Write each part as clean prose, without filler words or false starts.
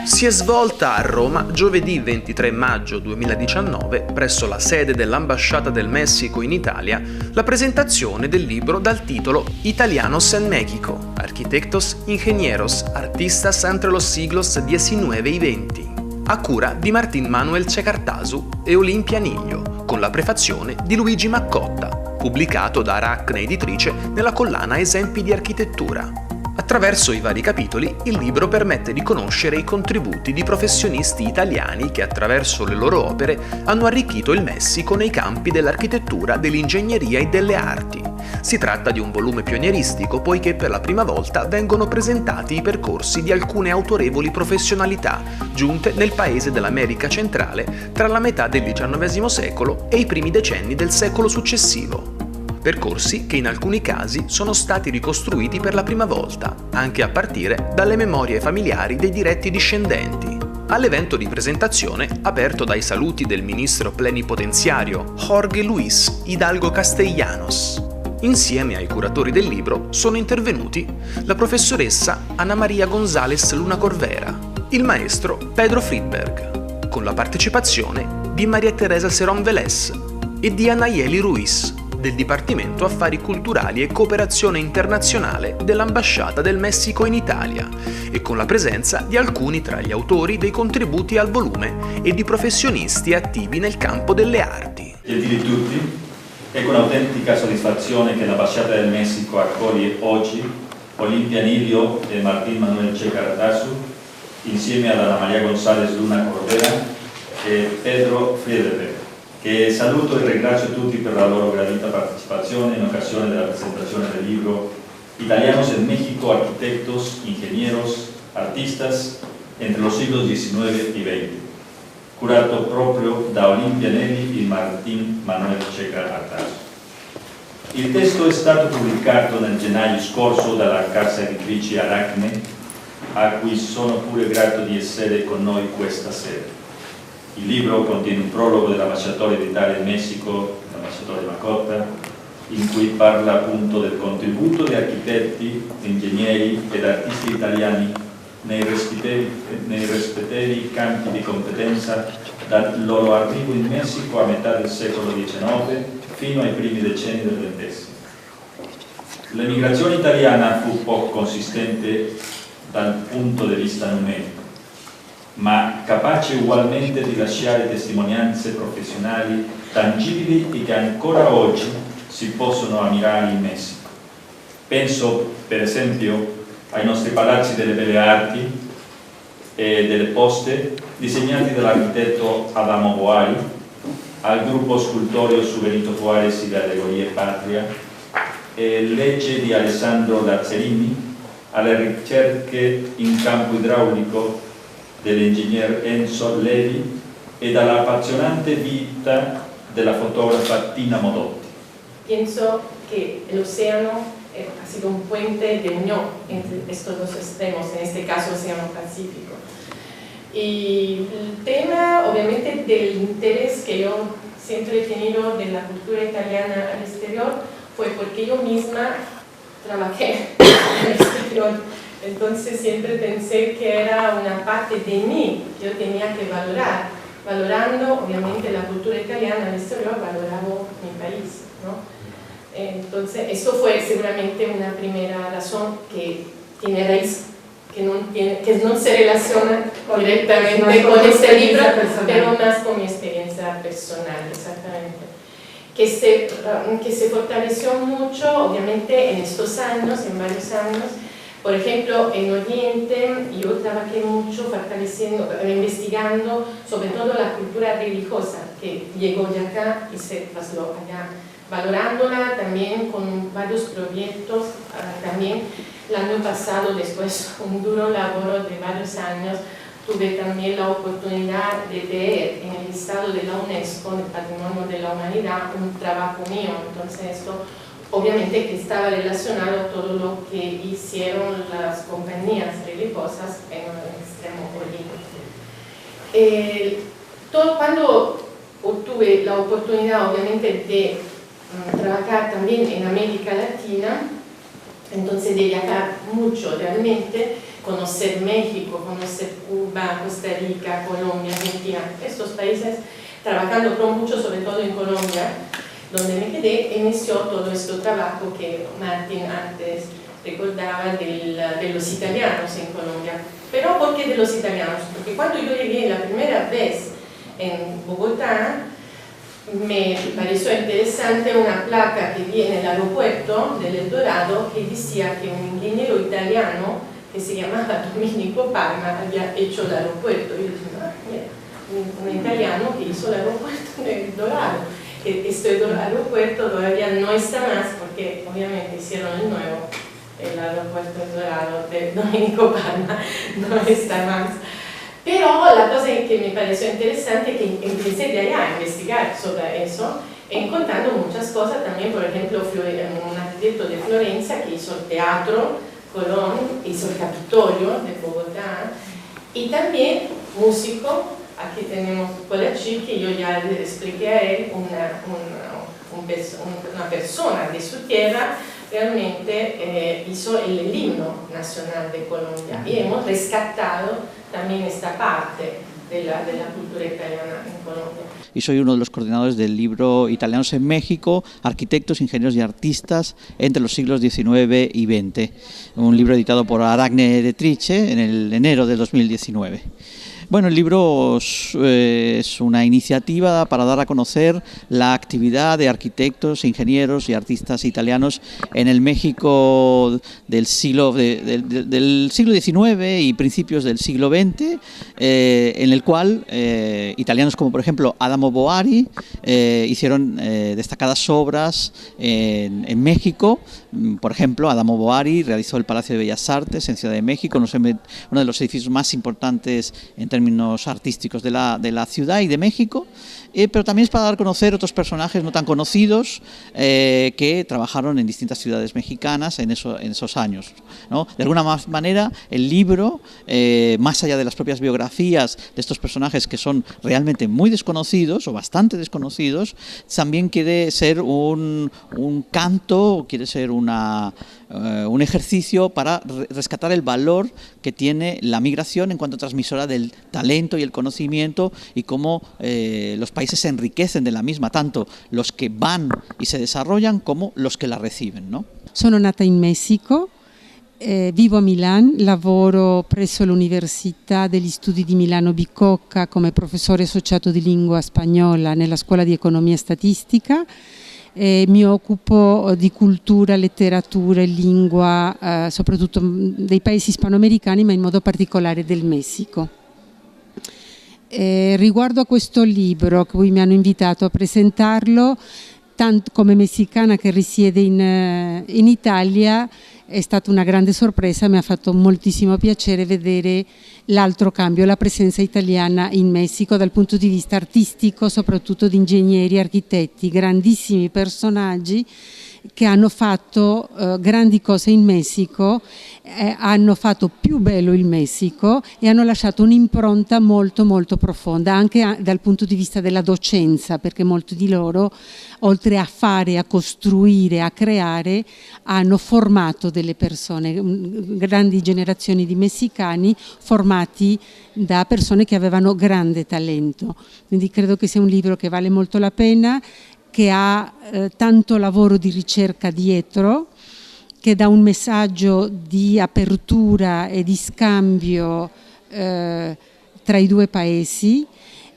Si è svolta a Roma giovedì 23 maggio 2019, presso la sede dell'Ambasciata del Messico in Italia, la presentazione del libro dal titolo Italianos en México, Arquitectos, Ingenieros, Artistas entre los siglos XIX y XX, a cura di Martín Manuel Cecartasu e Olimpia Niglio, con la prefazione di Luigi Maccotta, pubblicato da Aracne Editrice nella collana Esempi di architettura. Attraverso i vari capitoli, il libro permette di conoscere i contributi di professionisti italiani che attraverso le loro opere hanno arricchito il Messico nei campi dell'architettura, dell'ingegneria e delle arti. Si tratta di un volume pionieristico poiché per la prima volta vengono presentati i percorsi di alcune autorevoli professionalità giunte nel paese dell'America centrale tra la metà del XIX secolo e i primi decenni del secolo successivo. Percorsi che in alcuni casi sono stati ricostruiti per la prima volta, anche a partire dalle memorie familiari dei diretti discendenti. All'evento di presentazione, aperto dai saluti del ministro plenipotenziario Jorge Luis Hidalgo Castellanos, insieme ai curatori del libro sono intervenuti la professoressa Ana Maria González Luna Corvera, il maestro Pedro Friedberg, con la partecipazione di Maria Teresa Serón Vélez e di Anayeli Ruiz, del Dipartimento Affari Culturali e Cooperazione Internazionale dell'Ambasciata del Messico in Italia e con la presenza di alcuni tra gli autori dei contributi al volume e di professionisti attivi nel campo delle arti. Gentili tutti, è con autentica soddisfazione che l'Ambasciata del Messico accoglie oggi Olimpia Niglio e Martín Manuel Cecartasu insieme ad Ana Maria González Luna Corvera e Pedro Friedberg, che saluto e ringrazio tutti per la loro gradita partecipazione in occasione della presentazione del libro Italianos en México, Arquitectos, Ingenieros, Artistas entre los siglos XIX y XX, curato proprio da Olimpia Niglio e Martín Manuel Cecartasu. Il testo è stato pubblicato nel gennaio scorso dalla casa editrice Aracne, a cui sono pure grato di essere con noi questa sera. Il libro contiene un prologo dell'ambasciatore d'Italia in Messico, l'ambasciatore Maccotta, in cui parla appunto del contributo di architetti, ingegneri ed artisti italiani nei rispettivi campi di competenza dal loro arrivo in Messico a metà del secolo XIX fino ai primi decenni del XX. L'emigrazione italiana fu poco consistente dal punto di vista numerico, ma capace ugualmente di lasciare testimonianze professionali tangibili e che ancora oggi si possono ammirare in Messico. Penso, per esempio, ai nostri palazzi delle belle arti e delle poste disegnati dall'architetto Adamo Boari, al gruppo scultoreo su Benito Juárez di Allegorie Patria e legge di Alessandro Lazzarini, alle ricerche in campo idraulico dell'ingegner Enzo Levi e dall'appassionante vita della fotografa Tina Modotti. Pienso que el océano ha sido un puente de unión entre estos dos extremos, en este caso Océano Pacífico. Y el tema, obviamente, del interés que yo siempre he tenido de la cultura italiana al exterior fue porque yo misma trabajé en el exterior. Entonces siempre pensé que era una parte de mí que yo tenía que valorar. Valorando, obviamente, la cultura italiana al exterior, valoraba mi país, ¿no? Entonces, eso fue seguramente una primera razón que tiene raíz, que no se relaciona directamente con este libro, pero más con mi experiencia personal, exactamente. Que se fortaleció mucho, obviamente, en estos años, en varios años. Por ejemplo, en Oriente yo trabajé mucho fortaleciendo, investigando sobre todo la cultura religiosa que llegó de acá y se pasó allá, valorándola también con varios proyectos. También el año pasado, después un duro labor de varios años, tuve también la oportunidad de ver en el listado de la UNESCO, del Patrimonio de la Humanidad, un trabajo mío. Entonces esto obviamente que estaba relacionado a todo lo que hicieron las compañías religiosas en el Extremo Oriente. Cuando obtuve la oportunidad obviamente de trabajar también en América Latina, entonces de viajar mucho realmente, conocer México, conocer Cuba, Costa Rica, Colombia, Argentina, estos países, trabajando mucho, sobre todo en Colombia, donde me quedé, inició todo este trabajo que Martín antes recordaba de los italianos en Colombia. Pero ¿por qué de los italianos? Porque cuando yo llegué la primera vez en Bogotá, me pareció interesante una placa que vi en el aeropuerto del El Dorado que decía que un ingeniero italiano que se llamaba Domenico Parma había hecho el aeropuerto. Y yo dije, mira, un italiano que hizo el aeropuerto del Dorado. Este aeropuerto todavía no está más porque obviamente hicieron el nuevo, el aeropuerto del Dorado de Domenico Parma no está más. Pero la cosa que me pareció interesante es que empecé de allá a investigar sobre eso, encontrando muchas cosas también, por ejemplo, un arquitecto de Florencia que hizo el teatro Colón, hizo el Capitolio de Bogotá, y también músico. Aquí tenemos Polacci, que yo ya le expliqué a él, una persona de su tierra, realmente hizo el himno nacional de Colombia, y hemos rescatado también esta parte de la cultura italiana en Colombia. Y soy uno de los coordinadores del libro Italianos en México, Arquitectos, Ingenieros y Artistas entre los siglos XIX y XX, un libro editado por Aragne Eretrice en el enero de 2019. Bueno, el libro es una iniciativa para dar a conocer la actividad de arquitectos, ingenieros y artistas italianos en el México del siglo XIX y principios del siglo XX, en el cual italianos como por ejemplo Adamo Boari hicieron destacadas obras en México. Por ejemplo, Adamo Boari realizó el Palacio de Bellas Artes en Ciudad de México, uno de los edificios más importantes en términos artísticos de la ciudad y de México, pero también es para dar a conocer otros personajes no tan conocidos que trabajaron en distintas ciudades mexicanas en esos años, ¿no? De alguna manera, el libro, más allá de las propias biografías de estos personajes que son realmente muy desconocidos o bastante desconocidos, también quiere ser un canto, quiere ser un ejercicio para rescatar el valor que tiene la migración en cuanto a transmisora del talento y el conocimiento, y cómo los países se enriquecen de la misma, tanto los que van y se desarrollan como los che la reciben, no? Sono nata in Messico, vivo a Milano, lavoro presso l'Università degli Studi di Milano Bicocca come professore associato di lingua spagnola nella Scuola di Economia e Statistica. Mi occupo di cultura, letteratura e lingua, soprattutto dei paesi ispanoamericani, ma in modo particolare del Messico. Riguardo a questo libro, che voi mi hanno invitato a presentarlo, tanto come messicana che risiede in Italia, è stata una grande sorpresa, mi ha fatto moltissimo piacere vedere l'altro cambio, la presenza italiana in Messico dal punto di vista artistico, soprattutto di ingegneri, architetti, grandissimi personaggi che hanno fatto grandi cose in Messico, hanno fatto più bello il Messico e hanno lasciato un'impronta molto molto profonda anche dal punto di vista della docenza, perché molti di loro, oltre a fare, a costruire, a creare, hanno formato delle persone, grandi generazioni di messicani formati da persone che avevano grande talento. Quindi credo che sia un libro che vale molto la pena, che ha tanto lavoro di ricerca dietro, che dà un messaggio di apertura e di scambio tra i due paesi,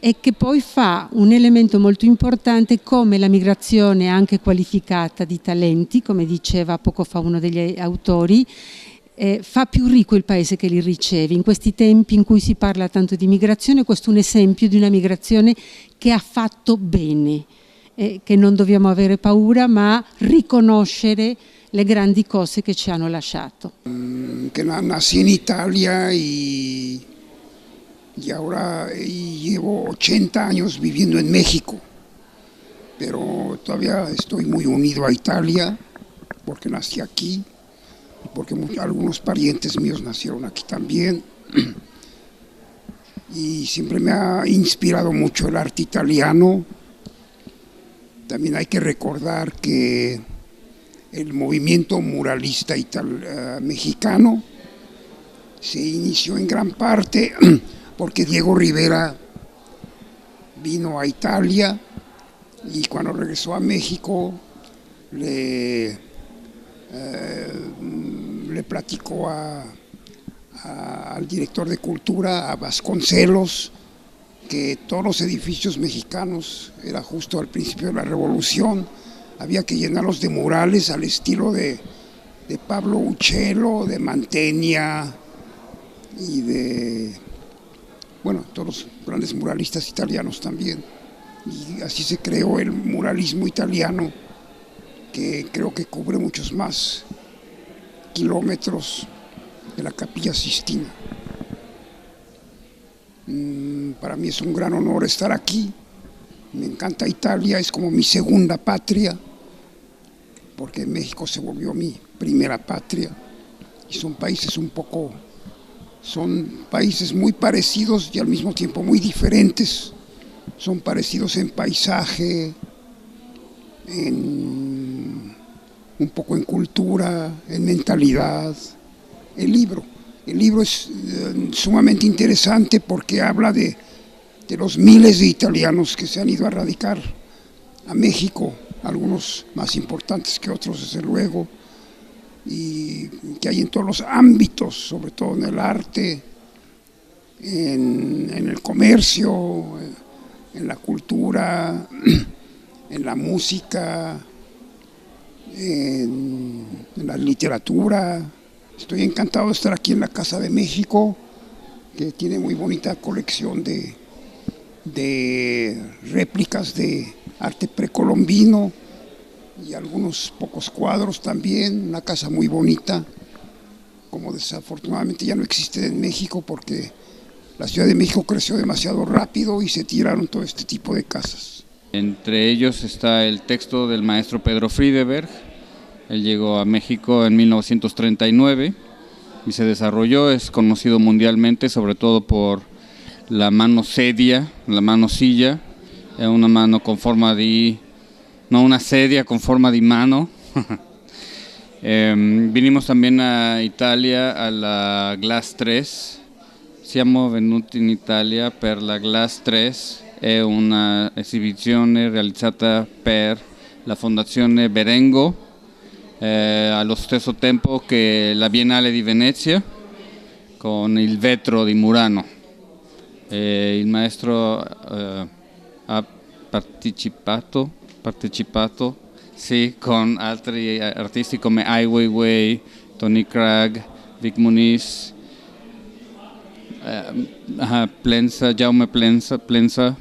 e che poi fa un elemento molto importante come la migrazione anche qualificata di talenti, come diceva poco fa uno degli autori, fa più ricco il paese che li riceve. In questi tempi in cui si parla tanto di migrazione, questo è un esempio di una migrazione che ha fatto bene, che non dobbiamo avere paura, ma riconoscere le grandi cose che ci hanno lasciato. Que nací en Italia y y ahora llevo 80 años viviendo en México, pero todavía estoy muy unido a Italia porque nací aquí, porque algunos parientes míos nacieron aquí también, y siempre me ha inspirado mucho el arte italiano. También hay que recordar que el movimiento muralista mexicano se inició en gran parte porque Diego Rivera vino a Italia y cuando regresó a México le platicó al director de cultura, a Vasconcelos, que todos los edificios mexicanos, era justo al principio de la Revolución, había que llenarlos de murales al estilo de Pablo Uccello, de Mantegna y de, bueno, todos los grandes muralistas italianos también. Y así se creó el muralismo italiano, que creo que cubre muchos más kilómetros de la Capilla Sistina. Para mí es un gran honor estar aquí. Me encanta Italia, es como mi segunda patria, porque México se volvió mi primera patria. Y son países muy parecidos y al mismo tiempo muy diferentes. Son parecidos en paisaje, un poco en cultura, en mentalidad. El libro es sumamente interesante porque habla de los miles de italianos que se han ido a radicar a México, algunos más importantes que otros desde luego, y que hay en todos los ámbitos, sobre todo en el arte, en el comercio, en la cultura, en la música, en la literatura. Estoy encantado de estar aquí en la Casa de México, que tiene muy bonita colección de réplicas de arte precolombino y algunos pocos cuadros también. Una casa muy bonita, como desafortunadamente ya no existe en México porque la Ciudad de México creció demasiado rápido y se tiraron todo este tipo de casas. Entre ellos está el texto del maestro Pedro Friedeberg. Él llegó a México en 1939 y se desarrolló, es conocido mundialmente sobre todo por la mano sedia, la mano silla, una mano con forma di, no una sedia con forma di mano. Vinimos también a Italia a la Glass 3, siamo venuti in Italia per la Glass 3, è una esibizione realizzata per la Fondazione Berengo, allo stesso tempo che la Biennale di Venezia con il vetro di Murano. Il maestro ha partecipato sì, con altri artisti come Ai Weiwei, Tony Cragg, Vic Muniz, Jaume Plensa,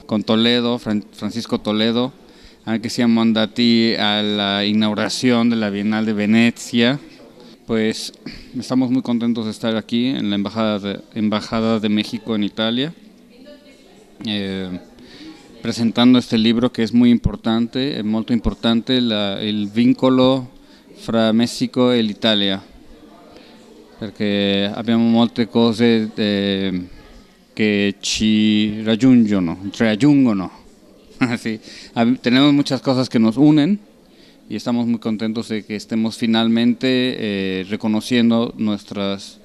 con Toledo, Francisco Toledo. Anche siamo andati alla inauguración de la Bienal de Venecia. Pues estamos muy contentos de estar aquí en la Embajada de México en Italia, presentando este libro que es muy importante, molto importante, il vincolo fra Messico e l'Italia, perché abbiamo molte cose che ci raggiungono. Sí, tenemos muchas cosas que nos unen y estamos muy contentos de que estemos finalmente reconociendo nuestros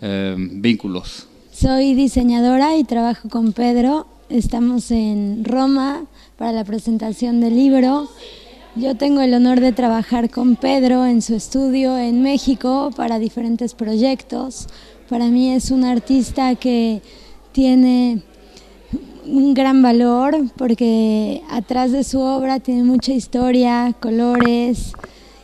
vínculos. Soy diseñadora y trabajo con Pedro. Estamos en Roma para la presentación del libro. Yo tengo el honor de trabajar con Pedro en su estudio en México para diferentes proyectos. Para mí es un artista que tiene un gran valor porque atrás de su obra tiene mucha historia, colores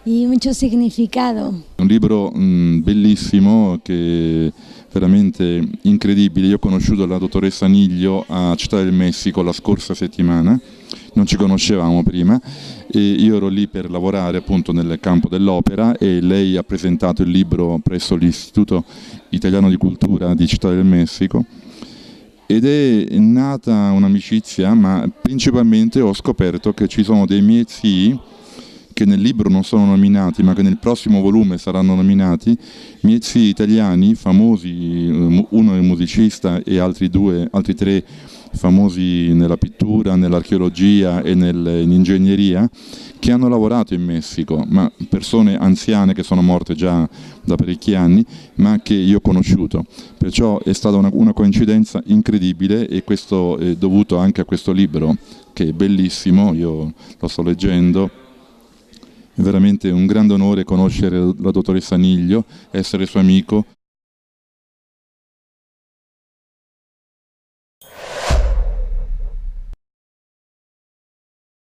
y mucho significado. Un libro bellissimo che veramente incredibile. Io ho conosciuto la dottoressa Niglio a Città del Messico la scorsa settimana, non ci conoscevamo prima e io ero lì per lavorare appunto nel campo dell'opera e lei ha presentato il libro presso l'Istituto Italiano di Cultura di Città del Messico ed è nata un'amicizia, ma principalmente ho scoperto che ci sono dei miei zii che nel libro non sono nominati, ma che nel prossimo volume saranno nominati, miei zii italiani famosi, uno è musicista e altri tre famosi nella pittura, nell'archeologia e in ingegneria, che hanno lavorato in Messico, ma persone anziane che sono morte già da parecchi anni, ma che io ho conosciuto. Perciò è stata una coincidenza incredibile, e questo è dovuto anche a questo libro, che è bellissimo, io lo sto leggendo. È veramente un grande onore conoscere la dottoressa Niglio, essere suo amico.